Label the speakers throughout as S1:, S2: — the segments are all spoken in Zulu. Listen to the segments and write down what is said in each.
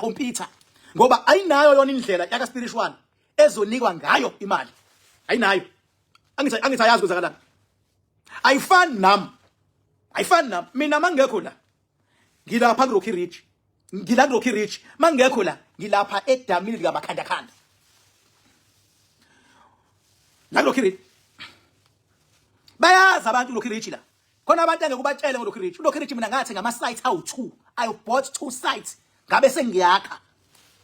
S1: computer ngoba ayinayo yona indlela yaka spiritual ezonikwa ngayo imali ayinayo angithi ayazi kwenzakalani ayifani nami mina mangekho la ngilapha ku Rocky Ridge Rocky Ridge mangekho la ngilapha edamini lika Makhanda Khanda la Rocky Ridge bayazi abantu Rocky Ridge la khona abantu angeke ubatshele ngo Rocky Ridge mina ngathi ngama sites awu2 I bought 2 sites ngabe sengiyakha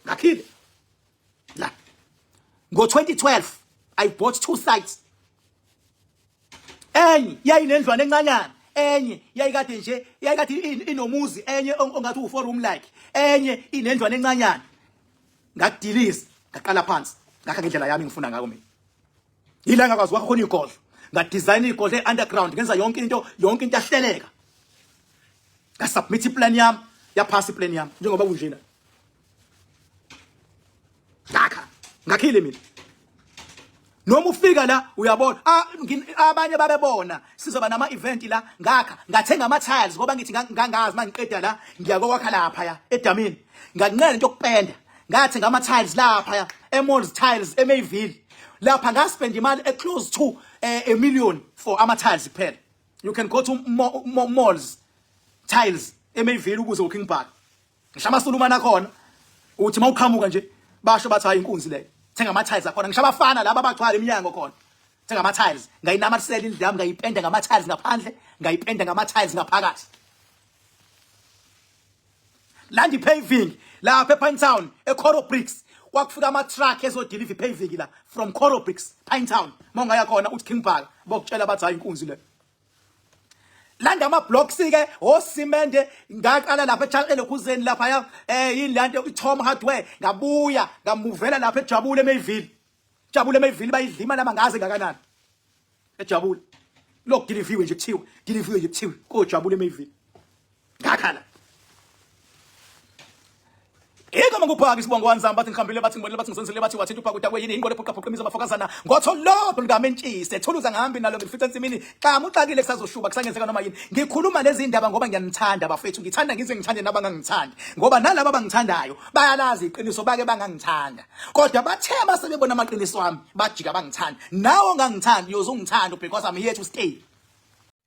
S1: ngakhile la ngo 2012 I bought 2 sites enye yayinendlwane encanyana enye yayikade inomuzi enye ongathi u4 like enye inendlwane encanyana ngakudiliza ngaqala phansi ngakha ngendlela yami ngifuna ngako mina yila ngakwazi wakho khona igodlo ngadesign igodlo underground ngenza yonke into yahleleka ngasubmit iplan yami yaphasa iplan yami njengoba kunjena ngakhile mina noma ufika la uyabona abanye babebona sizoba nama event la ngakha ngathenga ama tiles ngoba ngithi ngangazi mangiqeda la ngiyakwakha lapha ya edamini ngakunqela into yokupenda ngathenga ama tiles lapha ya emalls tiles eMayville lapha ngaspend imali close to a million for ama tiles kuphela you can go to malls tiles eMayville ukuze uking park ngishama sulumana khona uthi mawuqhamuka nje basho bathi hayi inkunzi leyo thenga ama tiles akhona ngisho abafana laba abagcwala eminyango khona thenga ama tiles ngayinamathisela indlu yami ngayipenda ngama tiles ngaphandle ngayipenda ngama tiles ngaphakathi landi paving lapha ePinetown eCoral Bricks kwakufika ama truck ezodeliver paving la from Coral Bricks Pinetown mawungaya khona uthi King Park bokutshela bathi hayi inkunzi leyo landa ama blocks ke osimende ngaqala lapha eCharles ekhuzeni lapha ya yini lanto iTom Hardware ngabuya ngamuvela lapha eJabule eMayville bayidlima lama ngaze ngakanani eJabule lokudeliviwe nje kuthiwe ko Jabule eMayville ngakhala eka manguphaka isibongo wanzama bathi ngikhambile bathi ngibonile bathi ngisenzile bathi wathi upha kuda kweyini ingole phoqamiza bafokazana ngotho lodwa likamentshise thuluza ngihambi nalo ngifitha ensimini qhamu uxakile kusazoshuba kusangenzeka noma yini ngikhuluma lezi ndaba ngoba ngiyanithanda bafethu ngithanda ngize ngithande nabangangithandi ngoba nalabo abangithandayo bayalazi iqiniso bake bangangithanda kodwa bathe basebebona amaqiniso ami bajika bangithanda nawo ngangithandi yozungithanda because I'm here to stay.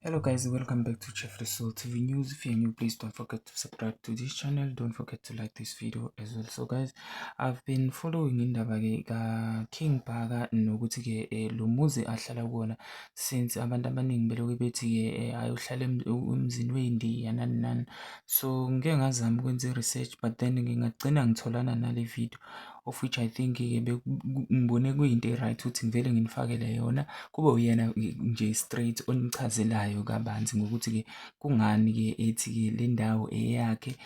S2: Hello guys, welcome back to Jeffrey Soul TV News. If you're new, please don't forget to subscribe to this channel. Don't forget to like this video as well. So guys, I've been following indaba ka King Bhaka nokuthi ke lo muzi ahlala kuona since abantu abaningi beloku bethi ke ayohlala emzini weNdiya nani. So ngeke ngazama ukwenza research but then ngingagcina ngitholana nale video of which I think ngibone kuyinto right ukuthi ngivele nginifakele yona kube uyena nje straight onichazelayo kabanzi ngokuthi ke kungani ke ethi ke le ndawo eyakhe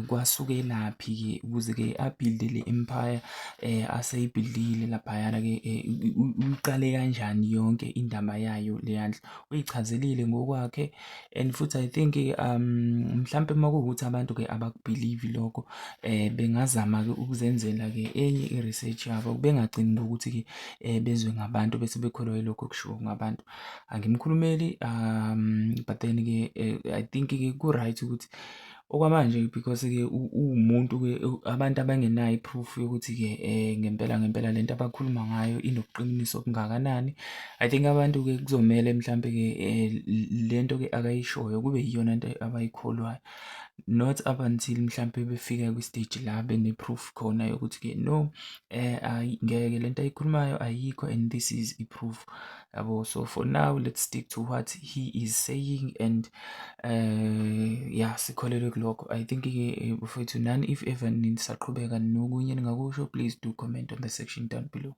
S2: kwasuke laphi ke ukuze ke abuild le empire aseyibuildile lapha yana ke uqale kanjani yonke indaba yayo le yandla uyichazelile ngokwakhe and futhi I think mhlambe makuwukuthi abantu ke abakubelieve lokho bengazama ke ukuzenzela ke enye i-research yabo bengagcini ngokuthi ke bezwe ngabantu bese bekholwa lokho kushiwo ngabantu angimkhulumeli but then ke I think ke ku right ukuthi okwamanje because ke umuntu ke abantu abangenayo proof yokuthi ke ngempela lento abakhuluma ngayo inokuqiniso kungakanani. I think abantu ke kuzomela mhlambe ke lento ke akayishoyo kube yiyona into abayikholwayo not up until mhlambe befika kwi stage la bene proof khona yokuthi ke no ngeke lento ayikhulumayo ayikho and this is a proof yabo. So for now let's stick to what he is saying and yeah sikholelwe kulokho. I think ke before to none if ever nisaqhubeka nokunye ningakusho please do comment on the section down below.